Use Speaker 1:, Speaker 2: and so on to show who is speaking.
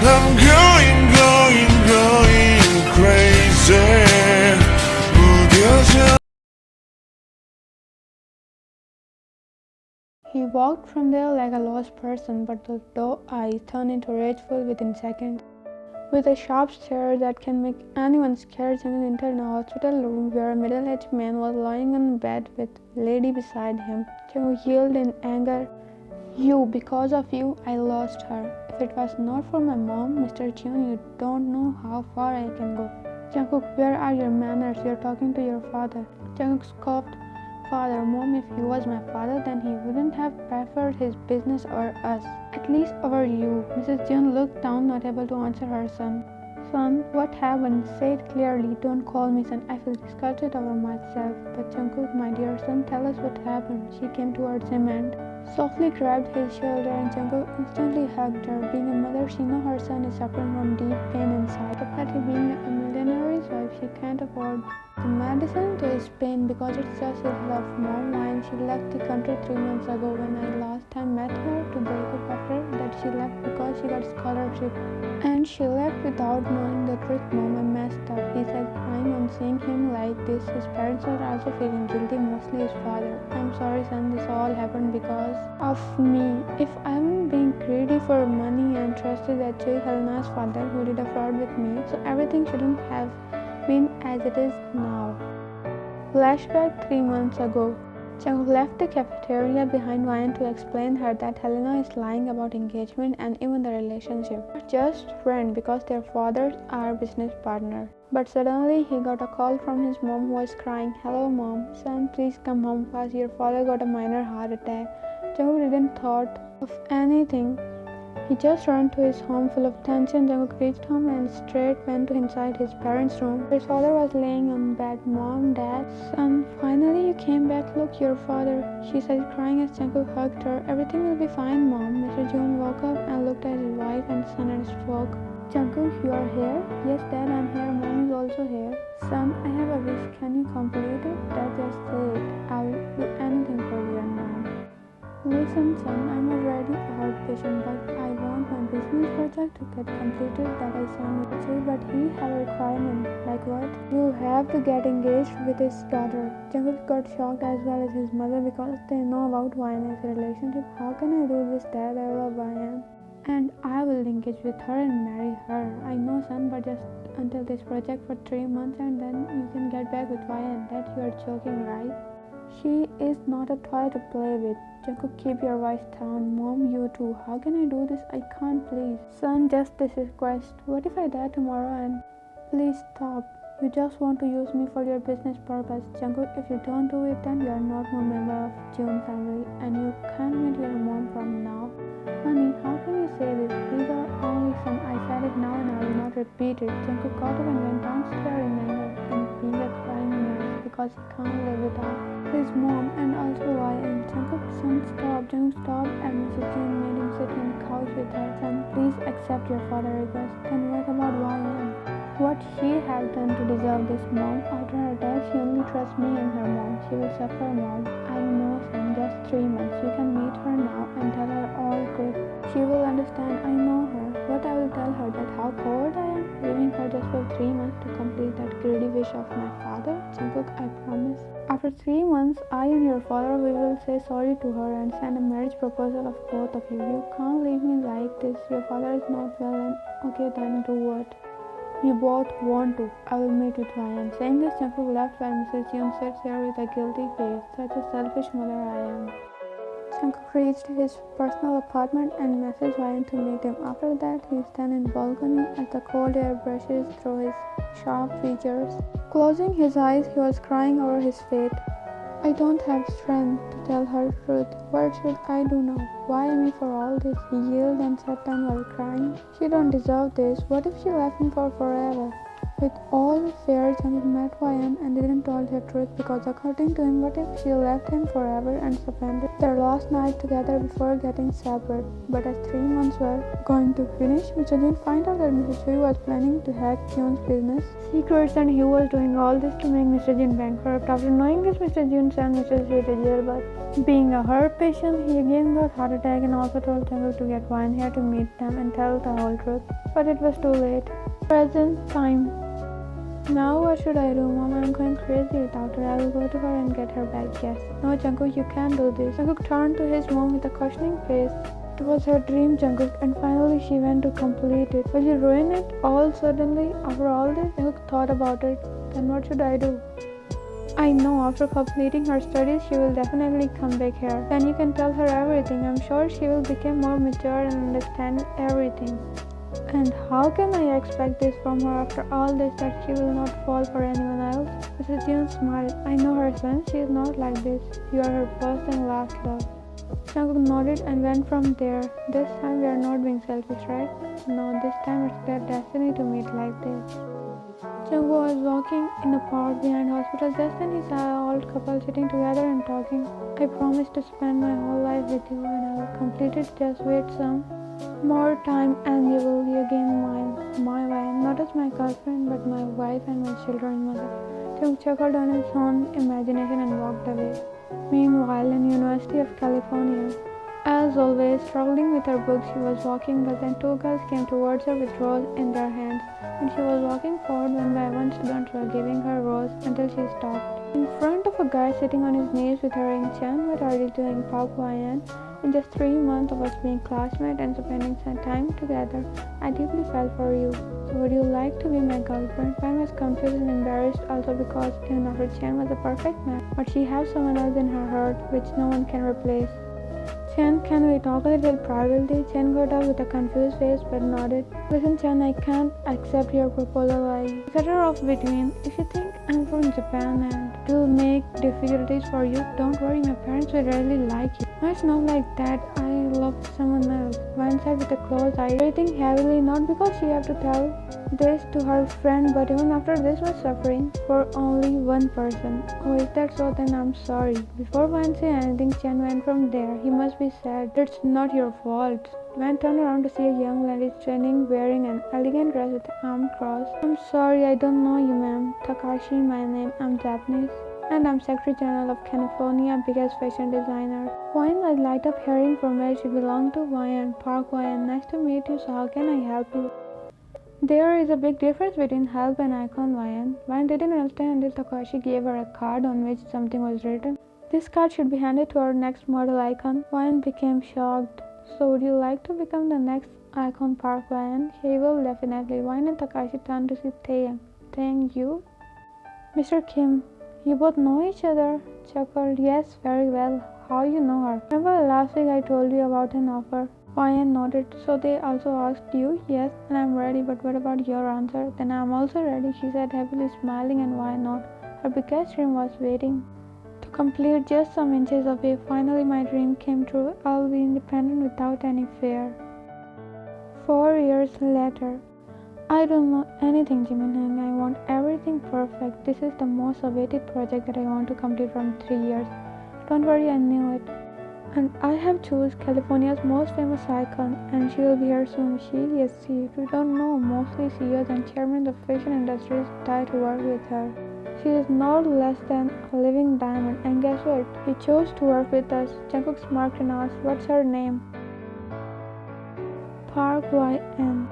Speaker 1: I'm going crazy. 무뎌져.
Speaker 2: He walked from there like a lost person, but those doe eyes turned into rageful within seconds. With a sharp stare that can make anyone scared, Jungkook entered a hospital room where a middle-aged man was lying on a bed with a lady beside him. Jungkook yelled in anger, "You, because of you, I lost her. If it was not for my mom, Mr. Jun, you don't know how far I can go." "Jungkook, where are your manners? You're talking to your father." Jungkook scoffed, "Father, Mom, if he was my father, then he wouldn't have preferred his business over us. At least over you." Mrs. Jun looked down, not able to answer her son. "Son, what happened? Say it clearly. Don't call me son. I feel disgusted over myself." "But Jungkook, my dear son, tell us what happened." She came towards him and softly grabbed his shoulder, and Jungkook instantly hugged her. Being a mother, she knows her son is suffering from deep pain inside. Apparently, being a millionaire's wife, she can't afford the medicine to his pain because it's just his love. Mom whined. She left the country 3 months ago. When I last time met her to break up after that, she left because she got scholarship. And she left without knowing the truth. Mom, I messed up. He said, crying on seeing him like this. His parents are also feeling guilty, mostly his father. "I'm sorry, son. This all happened because of me. If I'm being greedy for money and trusted that Jay Helena's father who did a fraud with me, so everything shouldn't have been as it is now." Flashback 3 months ago. Jungkook left the cafeteria behind Ryan to explain her that Helena is lying about engagement and even the relationship. They're just friends because their fathers are business partners. But suddenly he got a call from his mom who was crying, "Hello mom, son, please come home fast. Your father got a minor heart attack." Jungkook didn't thought of anything. He just ran to his home full of tension. Jungkook reached home and straight went to inside his parents' room. His father was laying on bed. "Mom, Dad, son, finally you came back. Look, your father," she said, crying as Jungkook hugged her. "Everything will be fine, Mom." Mr. Jun woke up and looked at his wife and son and spoke. "Jungkook, you are here?" "Yes, Dad, I'm here. Mom is also here." "Son, I have a wish. Can you complete it?" "Dad, just say it. I'll do anything for you and Mom." "Listen, son, I'm already a heart patient, but I want my business project to get completed that I signed with Jay, but he have a requirement." "Like what?" "You have to get engaged with his daughter." Jungkook got shocked as well as his mother because they know about YN's relationship. "How can I do this, Dad? I love YN. And I will engage with her and marry her." "I know, son, but just until this project for 3 months and then you can get back with YN. Dad, you are joking, right? She is not a toy to play with." "Jungkook, keep your voice down." "Mom, you too. How can I do this? I can't, please." "Son, just this request. What if I die tomorrow and..." "Please stop. You just want to use me for your business purpose. Jungkook, if you don't do it, then you are not a member of June family and you can't meet your mom from now." "Honey, how can you say this? He's our only son. I said it now and I will not repeat it." Jungkook got up and went downstairs in anger and being a crying mess because he can't live without his mom and also YN. "Jungkook, son, stop." Jungkook stopped and Mrs. Jin made him sit on the couch with her. "Son, please accept your father's request." "Then what about YN? What she have done to deserve this, Mom? After her death, she only trusts me and her mom. She will suffer, Mom." "I know, son, just 3 months. You can meet her now and tell her all good. She will understand. I know her." "What I will tell her? That how cold I am, leaving her just for 3 months to complete that greedy wish of my father?" "Jungkook, I promise. After 3 months, I and your father, we will say sorry to her and send a marriage proposal of both of you. You can't leave me like this. Your father is not well and..." "Okay, then do what you both want to. I will meet with Ryan." Saying this, Jungkook left while Mrs. Yoon sits there with a guilty face. Such a selfish mother I am. Jungkook reached his personal apartment and messaged Ryan to meet him. After that, he stands in the balcony as the cold air brushes through his sharp features. Closing his eyes, he was crying over his fate. "I don't have strength to tell her the truth. What should I do now? Why me for all this?" He yelled and sat down while crying. "She don't deserve this. What if she left me for forever? With all his fears, Jungkook met Hwayeon and didn't tell her truth because according to him, what if she left him forever and spent their last night together before getting separate? But as 3 months were going to finish, Mr. Jun find out that Mr. Choi was planning to hack Kyun's business secrets and he was doing all this to make Mr. Jun bankrupt. After knowing this, Mr. Jun sent Mr. Choi to jail, but being a heart patient, he again got heart attack and also told Jungkook to get Hwayeon here to meet them and tell the whole truth. But it was too late. Present time. Now what should I do? Mom, I'm going crazy without her. I will go to her and get her back. Yes. No, Jungkook, you can't do this. Jungkook turned to his mom with a questioning face. It was her dream, Jungkook, and finally she went to complete it. Will you ruin it all suddenly? After all this, Jungkook thought about it. Then what should I do? I know after completing her studies, she will definitely come back here. Then you can tell her everything. I'm sure she will become more mature and understand everything. And how can I expect this from her after all this, that she will not fall for anyone else? Mrs. Jun smiled. I know her son. She is not like this. You are her first and last love. Jungkook nodded and went from there. This time we are not being selfish, right? No, this time it's their destiny to meet like this. Jungkook was walking in a park behind hospital. Just then he saw an old couple sitting together and talking. I promised to spend my whole life with you and I will complete it. Just wait some more time and you will be again my wife, not as my girlfriend but my wife and my children's mother. Jungkook chuckled on his own imagination and walked away. Meanwhile, in University of California, as always, struggling with her books, she was walking, but then 2 girls came towards her with rose in their hands. When she was walking forward, one by one students were giving her rose until she stopped. In front of a guy sitting on his knees with her in Chan, what are you doing, Park Hwayeon? In just 3 months of us being classmates and spending some time together, I deeply felt for you. So would you like to be my girlfriend? I was confused and embarrassed also because even after Chan was a perfect man, but she has someone else in her heart which no one can replace. Chen, can we talk a little privately? Chen got up with a confused face but nodded. Listen, Chen, I can't accept your proposal. I better off between. If you think I'm from Japan and it will make difficulties for you, don't worry, my parents will really like you. No, it's not like that. I love someone else. One said with a closed eye, breathing heavily, not because she had to tell this to her friend, but even after this was suffering for only one person. Oh, is that so? Then I'm sorry. Before Wan said anything, Chen went from there. He must be sad. It's not your fault. Wan turned around to see a young lady standing wearing an elegant dress with an arm crossed. I'm sorry, I don't know you, ma'am. Takashi, my name. I'm Japanese. And I'm Secretary General of California, biggest fashion designer. Hwayeon, I'd light up hearing from where she belonged to Hwayeon, Park Hwayeon. Nice to meet you, so how can I help you? There is a big difference between help and icon, Hwayeon. Hwayeon didn't understand until Takashi gave her a card on which something was written. This card should be handed to our next model icon. Hwayeon became shocked. So would you like to become the next icon, Park Hwayeon? He will definitely. Hwayeon and Takashi turned to see Taeyang. Taeyang, you? Mr. Kim. You both know each other? Chuckled. Yes, very well. How you know her? Remember last week I told you about an offer? Hwayeon nodded. So they also asked you? Yes, and I'm ready, but what about your answer? Then I'm also ready, she said, happily smiling, and why not? Her biggest dream was waiting to complete just some inches away. Finally my dream came true. I'll be independent without any fear. 4 years later. I don't know anything, Jimin. I want everything perfect. This is the most awaited project that I want to complete from 3 years. Don't worry, I knew it. And I have chosen California's most famous icon, and she will be here soon. She, if you don't know, mostly CEOs and chairmen of fashion industries die to work with her. She is not less than a living diamond, and guess what? He chose to work with us. Jungkook smirked and asked, what's her name? Park Hwayeon.